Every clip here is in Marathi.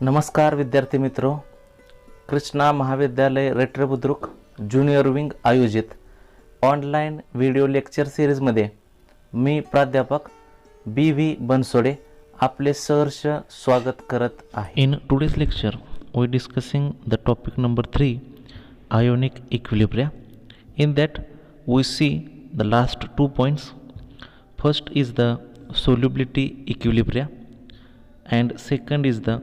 नमस्कार विद्यार्थी मित्रों, कृष्णा महाविद्यालय रेट्रे बुद्रुक ज्युनियर विंग आयोजित ऑनलाइन व्हिडिओ लेक्चर सिरीजमध्ये मी प्राध्यापक BV बनसोडे आपले सहर्ष स्वागत करत आहे. In today's lecture we discussing the topic number 3 ionic equilibria. In that we see the last 2 points. First is the solubility equilibria and second is the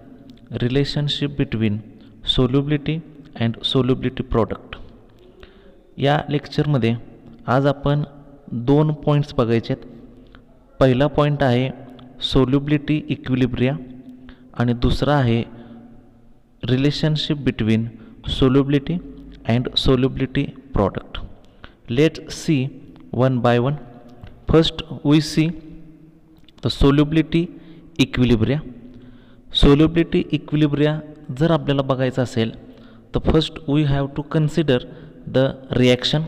relationship between solubility and solubility product. या लेक्चरमध्ये आज आपण 2 पॉईंट्स बघायचे आहेत. पहिला पॉईंट आहे सोल्युबिलिटी इक्विलिब्रिया आणि दुसरा आहे relationship between solubility and solubility product. Let's see one by one. First we see the solubility equilibria. Solubility equilibria जर आपल्याला बघायचं असेल तर first we have to consider the reaction.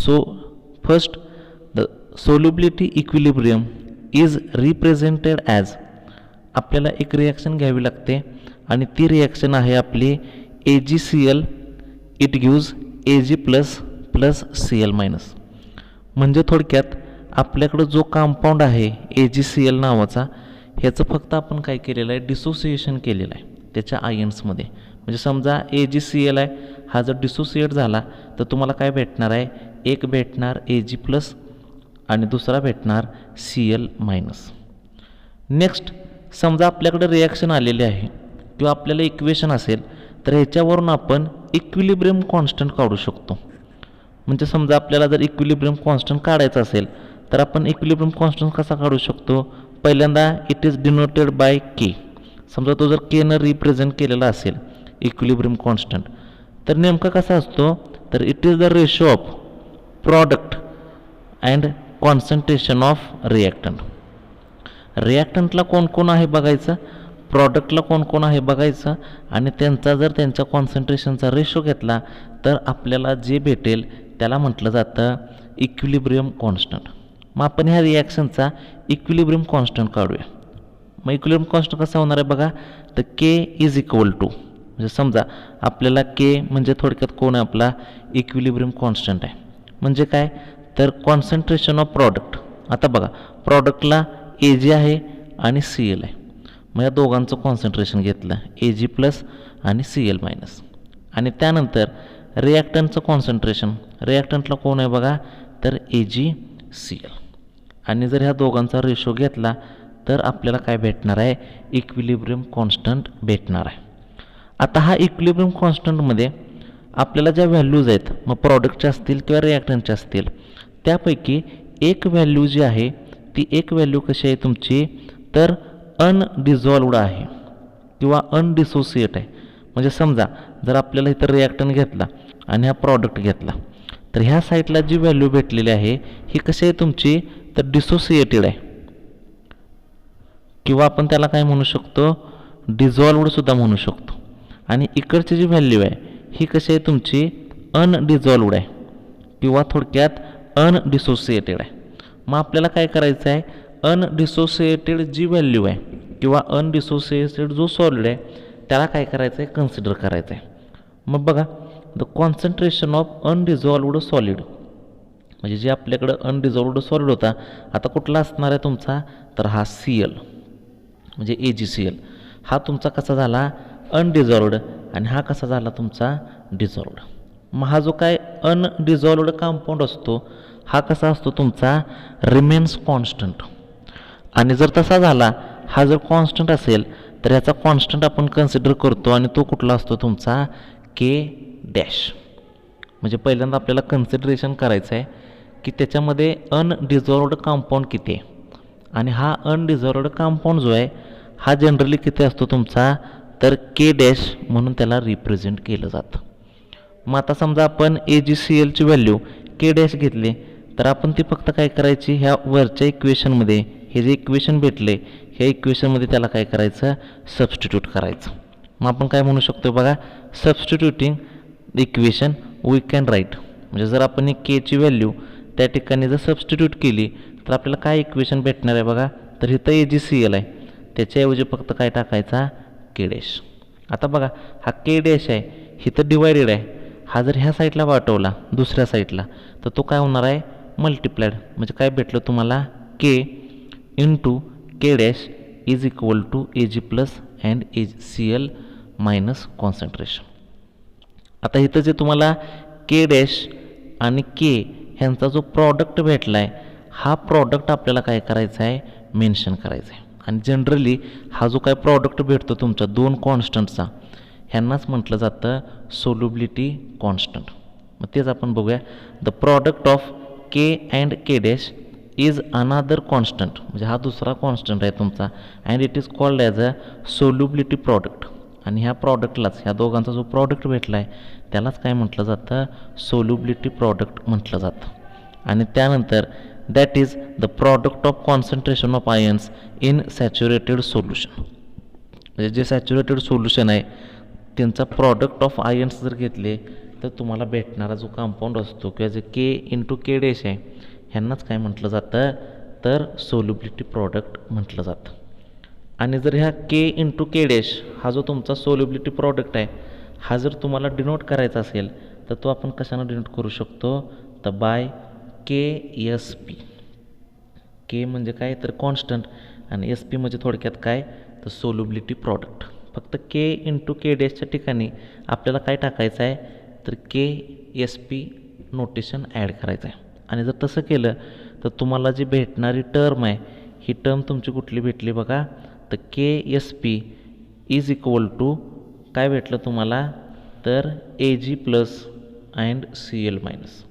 So first the solubility equilibrium is represented as, आपल्याला एक रिॲक्शन घ्यावी लागते आणि ती रिॲक्शन आहे आपली AgCl. It gives Ag plus Cl minus. म्हणजे थोडक्यात आपल्याकडं जो कंपाऊंड आहे AgCl नावाचा, ह्याचं फक्त आपण काय केलेलं आहे, डिसोसिएशन केलेलं आहे त्याच्या आयन्समध्ये. म्हणजे समजा AgCl आहे, हा जर डिसोसिएट झाला तर तुम्हाला काय भेटणार आहे, एक भेटणार Ag प्लस आणि दुसरा भेटणार Cl मायनस. नेक्स्ट समजा आपल्याकडे रिॲक्शन आलेले आहे किंवा आपल्याला इक्वेशन असेल तर ह्याच्यावरून आपण इक्विलिब्रियम कॉन्स्टंट काढू शकतो. म्हणजे समजा आपल्याला जर इक्विलिब्रियम कॉन्स्टंट काढायचं असेल तर आपण इक्विलिब्रियम कॉन्स्टंट कसा काढू शकतो. पहिल्यांदा इट इज डिनोटेड बाय के. समजा तो जर केनं रिप्रेझेंट केलेला असेल इक्विलिब्रियम कॉन्स्टंट तर नेमका कसा असतो, तर it is the ratio of product and concentration of reactant. रिॲक्टंटला कोण कोण आहे बघायचं, प्रॉडक्टला कोण कोण आहे बघायचं आणि त्यांचा जर त्यांच्या कॉन्सन्ट्रेशनचा रेशो घेतला तर आपल्याला जे भेटेल त्याला म्हटलं जातं इक्विलिब्रियम कॉन्स्टंट. मग आपण ह्या रिॲक्शनचा इक्विलिब्रियम कॉन्स्टंट काढूया. मग इक्विलिब्रियम कॉन्स्टंट कसा होणार आहे बघा, तर के इज इक्वल टू, म्हणजे समजा आपल्याला के म्हणजे थोडक्यात कोण आहे, आपला इक्विलिब्रियम कॉन्स्टंट आहे. म्हणजे काय, तर कॉन्सन्ट्रेशन ऑफ प्रॉडक्ट. आता बघा प्रॉडक्टला Ag आहे आणि Cl आहे. मग या दोघांचं कॉन्सन्ट्रेशन घेतलं Ag प्लस आणि Cl मायनस. आणि त्यानंतर रिॲक्टंटचं कॉन्सन्ट्रेशन, रिॲक्टंटला कोण आहे बघा, तर AgCl. आणि जर ह्या दोघांचा रेशो घेतला तर आपल्याला काय भेटणार आहे, इक्विलिब्रियम कॉन्स्टंट भेटणार आहे. आता हा इक्विलिब्रियम कॉन्स्टंटमध्ये आपल्याला ज्या व्हॅल्यूज आहेत, मग प्रॉडक्टच्या असतील किंवा रिॲक्टंटच्या असतील, त्यापैकी एक व्हॅल्यू जी आहे ती एक व्हॅल्यू कशी आहे तुमची, तर अनडिझॉल्वड आहे किंवा अनडिसोसिएट आहे. म्हणजे समजा जर आपल्याला इथं रिॲक्टंट घेतला आणि हा प्रॉडक्ट घेतला तर ह्या साईडला जी व्हॅल्यू भेटलेली आहे ही कशी आहे तुमची, तर डिसोसिएटेड आहे किंवा आपण त्याला काय म्हणू शकतो, डिझॉल्वड सुद्धा म्हणू शकतो. आणि इकडची जी व्हॅल्यू आहे ही कशी आहे तुमची, अनडिझॉल्वड आहे किंवा थोडक्यात अनडिसोसिएटेड आहे. मग आपल्याला काय करायचं आहे, अनडिसोसिएटेड जी व्हॅल्यू आहे किंवा अनडिसोसिएटेड जो सॉलिड आहे त्याला काय करायचं आहे, कन्सिडर करायचं आहे. मग बघा द कॉन्सन्ट्रेशन ऑफ अनडिझॉल्वड सॉलिड, म्हणजे जे आपल्याकडं अनडिझॉल्वड सॉलिड होता आता कुठला असणार आहे तुमचा, तर हा Cl म्हणजे AgCl. हा तुमचा कसा झाला, अनडिझॉल्वड, आणि हा कसा झाला तुमचा डिझॉल्वड. मग हा जो काय अनडिझॉल्वड कंपाऊंड असतो हा कसा असतो तुमचा, रिमेन्स कॉन्स्टंट. आणि जर तसा झाला, हा जर कॉन्स्टंट असेल तर ह्याचा कॉन्स्टंट आपण कन्सिडर करतो आणि तो कुठला असतो तुमचा, K डॅश. म्हणजे पहिल्यांदा आपल्याला कन्सिडरेशन करायचं आहे की त्याच्यामध्ये अनडिझॉल्वड कंपाऊंड किती आहे, आणि हा अनडिझॉल्वड कंपाऊंड जो आहे हा जनरली किती असतो तुमचा, तर K डॅश म्हणून त्याला रिप्रेझेंट केलं जातं. मग आता समजा आपण AgClची व्हॅल्यू K डॅश घेतली तर आपण ती फक्त काय करायची, ह्या वरच्या इक्वेशनमध्ये हे जे इक्वेशन भेटले ह्या इक्वेशनमध्ये त्याला काय करायचं, सबस्टिट्यूट करायचं. मग आपण काय म्हणू शकतो बघा, substituting equation we can write. म्हणजे जर आपण K ची व्हॅल्यू त्या ठिकाणी जर सबस्टिट्यूट केली तर आपल्याला काय इक्वेशन भेटणार आहे बघा, तर इथं AgCl आहे, त्याच्याऐवजी फक्त काय टाकायचा, के डॅश. आता बघा हा के डॅश आहे ही तर डिवायडेड आहे, हा जर ह्या साईडला पाठवला दुसऱ्या साईडला तर तो काय होणार आहे मल्टिप्लाइड. म्हणजे काय भेटलं तुम्हाला K into K dash is equal to A G plus and C L minus concentration. आता इथं जे तुम्हाला के डॅश आणि के ह्यांचा जो प्रॉडक्ट भेटला आहे हा प्रॉडक्ट आपल्याला काय करायचा आहे मेन्शन करायचा आहे. आणि जनरली हा जो काय प्रॉडक्ट भेटतो तुमचा दोन कॉन्स्टंटचा ह्यांनाच म्हटलं जातं सोल्युबिलिटी कॉन्स्टंट. मग तेच आपण बघूया. The product of K and K dash is another constant, म्हणजे हा दुसरा कॉन्स्टंट आहे तुमचा, and it is called as a solubility product. आणि ह्या प्रॉडक्टलाच ह्या दोघांचा जो प्रॉडक्ट भेटला आहे त्यालाच काय म्हटलं जातं सोल्युबिलिटी प्रॉडक्ट म्हटलं जातं. आणि त्यानंतर that is the product of concentration of ions in saturated solution. म्हणजे जे सॅच्युरेटेड सोल्युशन आहे त्यांचा प्रॉडक्ट ऑफ आयन्स जर घेतले तर तुम्हाला भेटणारा जो कंपाऊंड असतो किंवा जे के इंटू के डॅश आहे ह्यांनाच काय म्हटलं जातं तर सोल्युबिलिटी प्रॉडक्ट म्हटलं जातं. आणि जर ह्या के इंटू के डॅश हा जो तुमचा सोल्युबिलिटी प्रॉडक्ट आहे हा जर तुम्हाला डिनोट करायचा असेल तर तो आपण कशानं डिनोट करू शकतो तर बाय के एस पी. के म्हणजे काय तर कॉन्स्टंट आणि एस पी म्हणजे थोडक्यात काय तर सोल्युबिलिटी प्रॉडक्ट. फक्त के इंटू के डॅशच्या ठिकाणी आपल्याला काय टाकायचं आहे तर K S P notation add करायचं आहे. आणि जर तसं केलं तर तुम्हाला जी भेटणारी टर्म आहे ही टर्म तुमची कुठली भेटली बघा तर K S P is equal to काय भेटलं तुम्हाला तर A G plus and C L minus.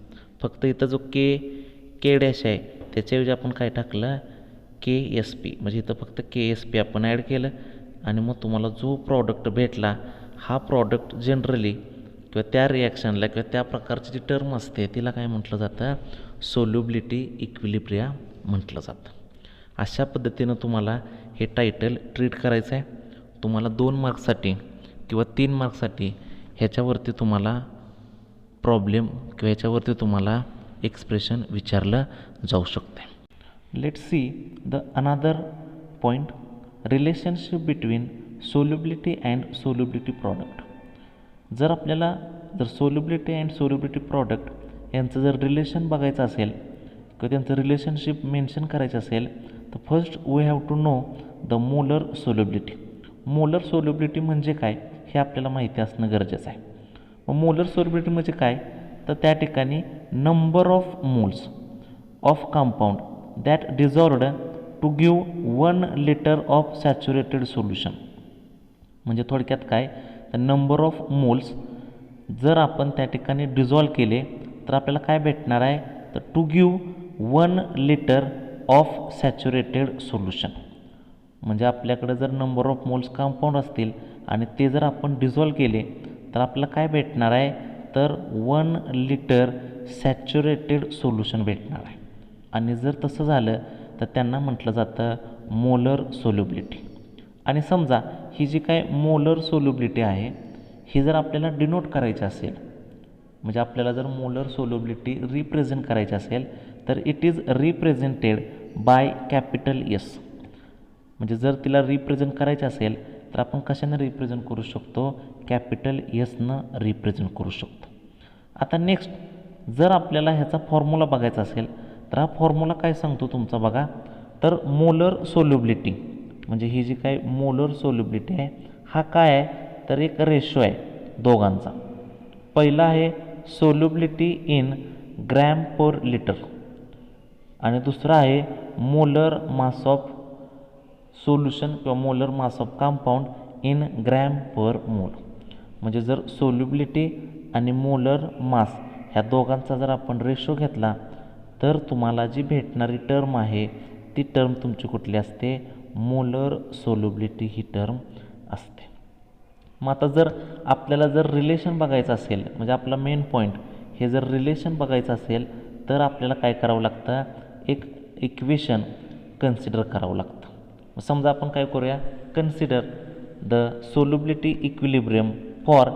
फक्त इथं जो के डॅश आहे त्याच्याऐवजी आपण काय टाकलं के एस पी, म्हणजे इथं फक्त के एस पी आपण ॲड केलं आणि मग तुम्हाला जो प्रॉडक्ट भेटला हा प्रॉडक्ट जनरली किंवा त्या रिॲक्शनला किंवा त्या प्रकारची जी टर्म असते तिला काय म्हटलं जातं सोल्युबिलिटी इक्विलिब्रिया म्हटलं जातं. अशा पद्धतीनं तुम्हाला हे टायटल ट्रीट करायचं आहे. तुम्हाला 2 मार्क्ससाठी किंवा 3 मार्क्ससाठी ह्याच्यावरती तुम्हाला प्रॉब्लेम किंवा ह्याच्यावरती तुम्हाला एक्सप्रेशन विचारलं जाऊ शकते. Let see the another point relationship between solubility and solubility product. जर आपल्याला जर सोल्युबिलिटी अँड सोल्युबिलिटी प्रॉडक्ट यांचं जर रिलेशन बघायचं असेल किंवा त्यांचं रिलेशनशिप मेन्शन करायचं असेल तर first we have to know the molar solubility. Molar solubility म्हणजे काय हे आपल्याला माहिती असणं गरजेचं आहे. मग मोलर सोल्युबिलिटी म्हणजे काय तर त्या ठिकाणी number of moles of compound that dissolved to give 1 litre of saturated solution. म्हणजे थोडक्यात काय तर नंबर ऑफ मोल्स जर आपण त्या ठिकाणी डिझॉल्व केले तर आपल्याला काय भेटणार आहे तर to give 1 litre of saturated solution. म्हणजे आपल्याकडे जर नंबर ऑफ मोल्स कंपाऊंड असतील आणि ते जर आपण डिझॉल्व केले तर आपल्याला काय भेटणार आहे तर 1 लिटर सॅच्युरेटेड सोल्युशन भेटणार आहे. आणि जर तसं झालं तर त्यांना म्हटलं जातं मोलर सोल्युबिलिटी. आणि समजा ही जी काय मोलर सोल्युबिलिटी आहे ही जर आपल्याला डिनोट करायची असेल म्हणजे आपल्याला जर मोलर सोल्युबिलिटी रिप्रेझेंट करायची असेल तर it is represented by capital S. म्हणजे जर तिला रिप्रेझेंट करायचं असेल तर आपण कशानं रिप्रेझेंट करू शकतो कॅपिटल एसनं रिप्रेझेंट करू शकतो. आता नेक्स्ट जर आपल्याला ह्याचा फॉर्म्युला बघायचा असेल तर हा फॉर्म्युला काय सांगतो तुमचा बघा तर मोलर सोल्युबिलिटी म्हणजे ही जी काय मोलर सोल्युबिलिटी आहे हा काय आहे तर एक रेशो आहे दोघांचा. पहिला आहे solubility in gram per litre आणि दुसरा आहे मोलर मास ऑफ सोल्युशन किंवा molar mass of compound in gram per मोल. म्हणजे जर सोल्युबिलिटी आणि मोलर मास ह्या दोघांचा जर आपण रेशो घेतला तर तुम्हाला जी भेटणारी टर्म आहे ती टर्म तुमची कुठली असते मोलर सोल्युबिलिटी ही टर्म असते. मग आता जर आपल्याला जर रिलेशन बघायचं असेल म्हणजे आपला मेन पॉईंट हे जर रिलेशन बघायचं असेल तर आपल्याला काय करावं लागतं एक इक्वेशन कन्सिडर करावं लागतं. समजा आपण काय करूया consider the solubility equilibrium for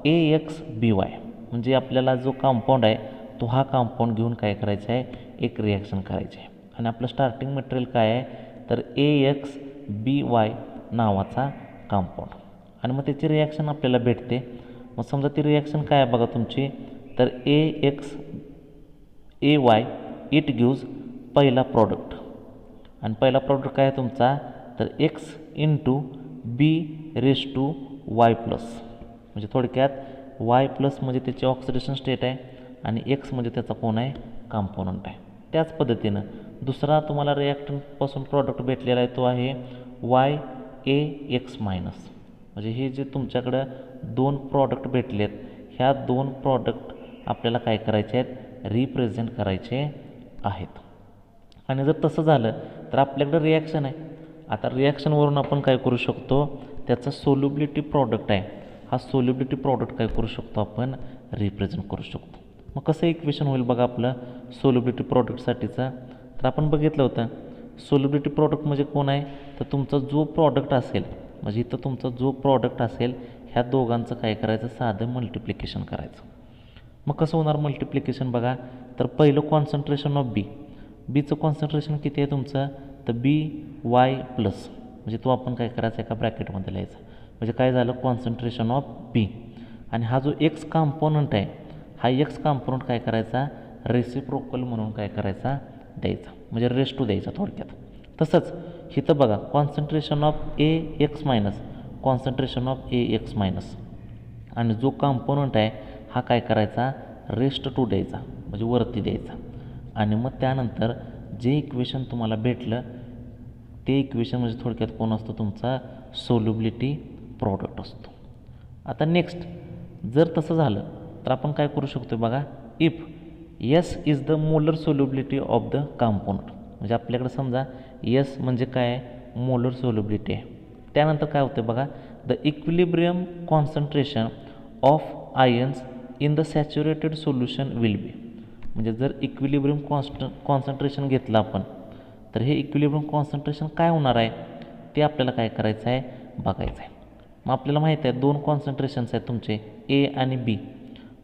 AXBY. म्हणजे आपल्याला जो कंपाऊंड आहे तो हा कंपाऊंड घेऊन काय करायचं आहे एक रिॲक्शन करायची आहे. आणि आपलं स्टार्टिंग मटेरियल काय आहे तर AXBY नावाचा कंपाऊंड. आणि मग त्याची रिॲक्शन आपल्याला भेटते. मग समजा ती रिॲक्शन काय आहे बघा तुमची, तर AX इट गिव्ज पहिला प्रॉडक्ट. आणि पहिला प्रॉडक्ट काय आहे तुमचा, तर X इंटू B⁻Y प्लस. म्हणजे थोडक्यात Y प्लस म्हणजे त्याची ऑक्सिडेशन स्टेट आहे आणि X म्हणजे त्याचा कोण आहे, कॉम्पोनंट आहे. त्याच पद्धतीनं दुसरा तुम्हाला रिॲक्टंटपासून प्रॉडक्ट भेटलेला आहे तो आहे YAX मायनस. म्हणजे हे जे तुमच्याकडं 2 प्रॉडक्ट भेटलेत, ह्या 2 प्रॉडक्ट आपल्याला काय करायचे आहेत, रिप्रेझेंट करायचे आहेत. आणि जर तसं झालं तर आपल्याकडं रिॲक्शन आहे. आता रिॲक्शनवरून आपण काय करू शकतो, त्याचा सोल्युबिलिटी प्रॉडक्ट आहे, हा सोल्युबिलिटी प्रॉडक्ट काय करू शकतो, आपण रिप्रेझेंट करू शकतो. मग कसं इक्वेशन होईल बघा आपलं सोल्युबिलिटी प्रॉडक्टसाठीचं, तर आपण बघितलं होतं सोल्युबिलिटी प्रॉडक्ट म्हणजे कोण आहे, तर तुमचा जो प्रॉडक्ट असेल, म्हणजे इथं तुमचा जो प्रॉडक्ट असेल ह्या दोघांचं काय करायचं, साधं मल्टिप्लिकेशन करायचं. मग कसं होणार मल्टिप्लिकेशन बघा, तर पहिलं कॉन्सन्ट्रेशन ऑफ बीचं कॉन्सन्ट्रेशन किती आहे तुमचं, तर BY प्लस, म्हणजे तो आपण काय करायचा एका ब्रॅकेटमध्ये लिहायचा. म्हणजे काय झालं, कॉन्सन्ट्रेशन ऑफ B. आणि हा जो X कॉम्पोनंट आहे, हा X कॉम्पोनंट काय करायचा, रेसिप्रोकल म्हणून काय करायचा, द्यायचा, म्हणजे रेस टू द्यायचा थोडक्यात. तसंच इथं बघा concentration of AX minus, concentration of AX minus, आणि जो कॉम्पोनंट आहे हा काय करायचा, रेस्ट टू द्यायचा, म्हणजे वरती द्यायचा. आणि मग त्यानंतर जे इक्वेशन तुम्हाला भेटलं ते इक्वेशन म्हणजे थोडक्यात कोण असतो, तुमचा सोल्युबिलिटी प्रॉडक्ट असतो. आता नेक्स्ट जर तसं झालं तर आपण काय करू शकतो बघा, if S is the molar solubility of the component. म्हणजे आपल्याकडे समजा S म्हणजे काय आहे, मोलर सोल्युबिलिटी आहे. त्यानंतर काय होतं बघा, the equilibrium concentration of ions in the saturated solution will be. म्हणजे जर इक्विलिब्रियम कॉन्सन्ट्रेशन घेतलं आपण, तर हे इक्विलिब्रियम कॉन्सन्ट्रेशन काय होणार आहे ते आपल्याला काय करायचं आहे, बघायचं आहे. मग आपल्याला माहीत आहे 2 कॉन्सन्ट्रेशन्स आहेत तुमचे A आणि B.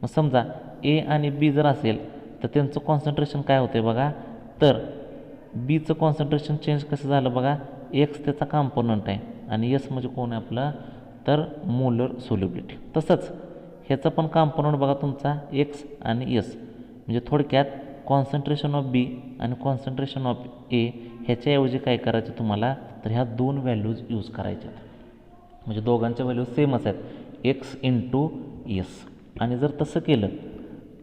मग समजा A आणि B जर असेल तर त्यांचं कॉन्सन्ट्रेशन काय होते बघा, तर Bचं कॉन्सन्ट्रेशन चेंज कसं झालं बघा, X त्याचा कॉम्पोनंट आहे आणि S म्हणजे कोण आहे आपला, तर मोलर सोल्युबिलिटी. तसंच ह्याचा पण कॉम्पोनंट बघा तुमचा X आणि S. म्हणजे थोडक्यात कॉन्सन्ट्रेशन ऑफ B आणि कॉन्सन्ट्रेशन ऑफ A ह्याच्याऐवजी काय करायचं तुम्हाला, तर ह्या 2 व्हॅल्यूज यूज करायच्या आहेत. म्हणजे दोघांच्या व्हॅल्यूज सेमच आहेत, X इंटू S. आणि जर तसं केलं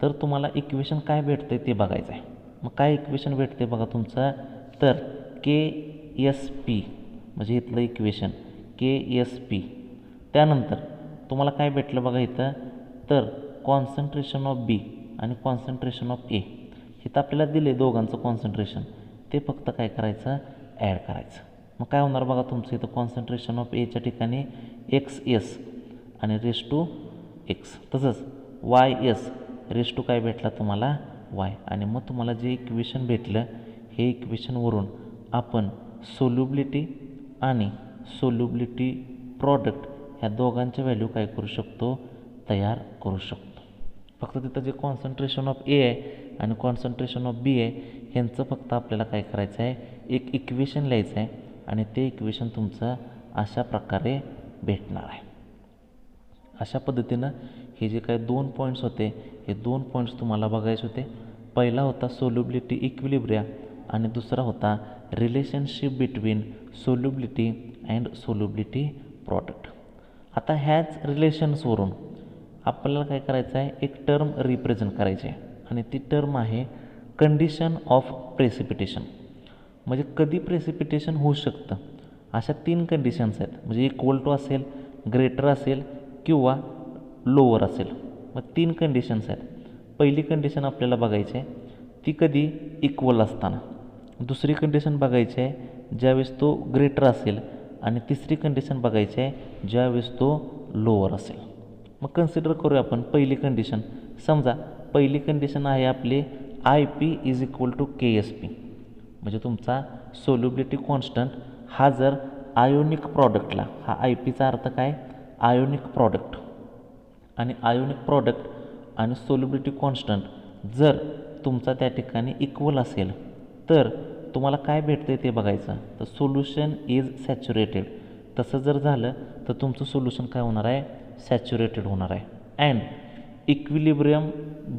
तर तुम्हाला इक्वेशन काय भेटते ते बघायचं आहे. मग काय इक्वेशन भेटते बघा तुमचं, तर KSP म्हणजे इथलं इक्वेशन KSP. त्यानंतर तुम्हाला काय भेटलं बघा इथं, तर कॉन्सन्ट्रेशन ऑफ B आणि कॉन्सन्ट्रेशन ऑफ A इथं आपल्याला दिले दोघांचं कॉन्सन्ट्रेशन, ते फक्त काय करायचं, ॲड करायचं. मग काय होणार बघा तुमचं इथं कॉन्सन्ट्रेशन ऑफ Aच्या ठिकाणी XS आणि रेस टू X, तसंच YS रेस टू काय भेटला तुम्हाला, Y. आणि मग तुम्हाला जे इक्वेशन भेटलं हे इक्वेशनवरून आपण सोल्युबिलिटी आणि सोल्युबिलिटी प्रॉडक्ट ह्या दोघांच्या व्हॅल्यू काय करू शकतो, तयार करू शकतो. फक्त तिथं जे कॉन्सन्ट्रेशन ऑफ A आहे आणि कॉन्सन्ट्रेशन ऑफ B आहे ह्यांचं फक्त आपल्याला काय करायचं आहे, एक इक्वेशन लिहायचं आहे आणि ते इक्वेशन तुमचं अशा प्रकारे भेटणार आहे. अशा पद्धतीनं हे जे काही 2 पॉईंट्स होते हे 2 पॉईंट्स तुम्हाला बघायचे होते. पहिला होता सोल्युबिलिटी इक्विलिब्रिया आणि दुसरा होता relationship between solubility and solubility product. आता ह्याच रिलेशन्सवरून आपल्याला काय करायचं आहे, एक टर्म रिप्रेझेंट करायची आहे आणि ती टर्म आहे कंडिशन ऑफ प्रेसिपिटेशन. म्हणजे कधी प्रेसिपिटेशन होऊ शकतं अशा 3 कंडिशन्स आहेत. म्हणजे इक्वल टू असेल, ग्रेटर असेल किंवा लोअर असेल. मग 3 कंडिशन्स आहेत. पहिली कंडिशन आपल्याला बघायची आहे ती कधी इक्वल असताना, दुसरी कंडिशन बघायची आहे ज्यावेळेस तो ग्रेटर असेल आणि तिसरी कंडिशन बघायची आहे ज्यावेळेस तो लोअर असेल. मग कन्सिडर करूया आपण पहिली कंडिशन. समजा पहिली कंडिशन आहे आपली IP is equal to KSP. म्हणजे तुमचा सोल्युबिलिटी कॉन्स्टंट हा जर आयोनिक प्रॉडक्टला, हा IPचा अर्थ काय, आयोनिक प्रॉडक्ट, आणि आयोनिक प्रॉडक्ट आणि सोल्युबिलिटी कॉन्स्टंट जर तुमचा त्या ठिकाणी इक्वल असेल तर तुम्हाला काय भेटते ते बघायचं. तर सोल्युशन इज सॅच्युरेटेड तसं जर झालं तर तुमचं सोल्युशन काय होणार आहे, सॅच्युरेटेड होणार आहे. अँड इक्विलिब्रियम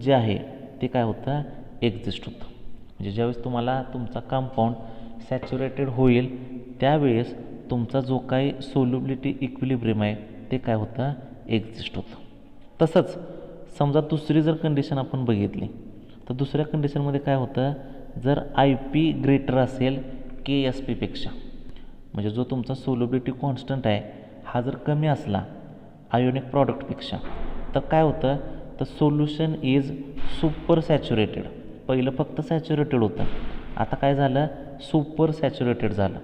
जे आहे ते काय होतं, एक्झिस्ट होतं. म्हणजे ज्यावेळेस तुम्हाला तुमचा कंपाऊंड सॅच्युरेटेड होईल त्यावेळेस तुमचा जो काही सोल्युबिलिटी इक्विलिब्रियम आहे ते काय होतं, एक्झिस्ट होतं. तसंच समजा दुसरी जर कंडिशन आपण बघितली तर दुसऱ्या कंडिशनमध्ये काय होतं, जर IP ग्रेटर असेल KSPपेक्षा, म्हणजे जो तुमचा सोल्युबिलिटी कॉन्स्टंट आहे हा जर कमी असला आयोनिक प्रॉडक्टपेक्षा, तर काय होतं, तर सोल्युशन इज सुपर सॅच्युरेटेड. पहिलं फक्त सॅच्युरेटेड होतं, आता काय झालं, सुपर सॅच्युरेटेड झालं.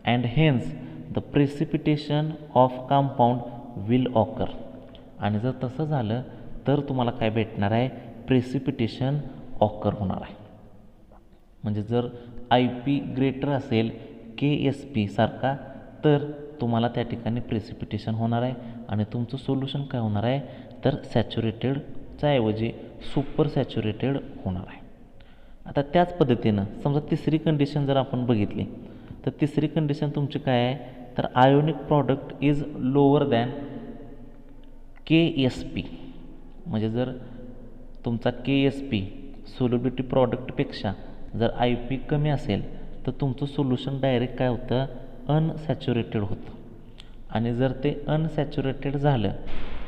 And hence the precipitation of compound will occur. आणि जर तसं झालं तर तुम्हाला काय भेटणार आहे, प्रेसिपिटेशन ऑकर होणार आहे. म्हणजे जर IP ग्रेटर असेल KSP सारखा तर तुम्हाला त्या ठिकाणी प्रेसिपिटेशन होणार आहे आणि तुमचं सोल्युशन काय होणार आहे, तर सॅच्युरेटेडच्या ऐवजी सुपर सॅच्युरेटेड होणार आहे. आता त्याच पद्धतीनं समजा तिसरी कंडिशन जर आपण बघितली तर तिसरी कंडिशन तुमची काय आहे, तर ionic product is lower than KSP. म्हणजे जर तुमचा KSP सोल्युबिलिटी प्रॉडक्टपेक्षा जर IP कमी असेल तर तुमचं सोल्युशन डायरेक्ट काय होतं, अनसॅच्युरेटेड होतं. आणि जर ते अनसॅच्युरेटेड झालं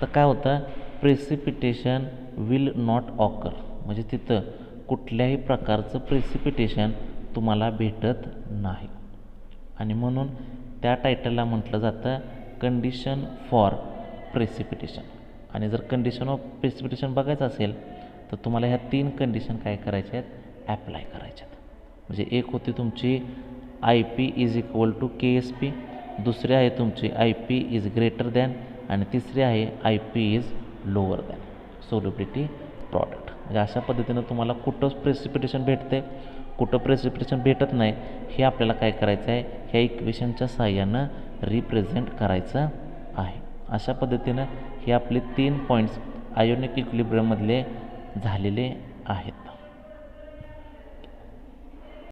तर काय होतं, प्रेसिपिटेशन विल नॉट ऑकर. म्हणजे तिथं कुठल्याही प्रकारचं प्रेसिपिटेशन तुम्हाला भेटत नाही. आणि म्हणून त्या टायटलला म्हटलं जातं कंडिशन फॉर प्रेसिपिटेशन. आणि जर कंडिशन ऑफ प्रेसिपिटेशन बघायचं असेल तर तुम्हाला ह्या 3 कंडिशन काय करायच्या आहेत, ॲप्लाय करायच्या आहेत. म्हणजे एक होती तुमची IP is equal to KSP, दुसरी आहे तुमची IP इज ग्रेटर दॅन, आणि तिसरी आहे IP is lower than solubility product. म्हणजे अशा पद्धतीनं तुम्हाला कुठं प्रेसिपिटेशन भेटते, कुठं प्रेसिपिटेशन भेटत नाही हे आपल्याला काय करायचं आहे, ह्या इक्वेशनच्या साहाय्यानं रिप्रेझेंट करायचं आहे. अशा पद्धतीनं हे आपले 3 पॉईंट्स आयोनिक इक्विलिब्रियममधले झालेले आहेत.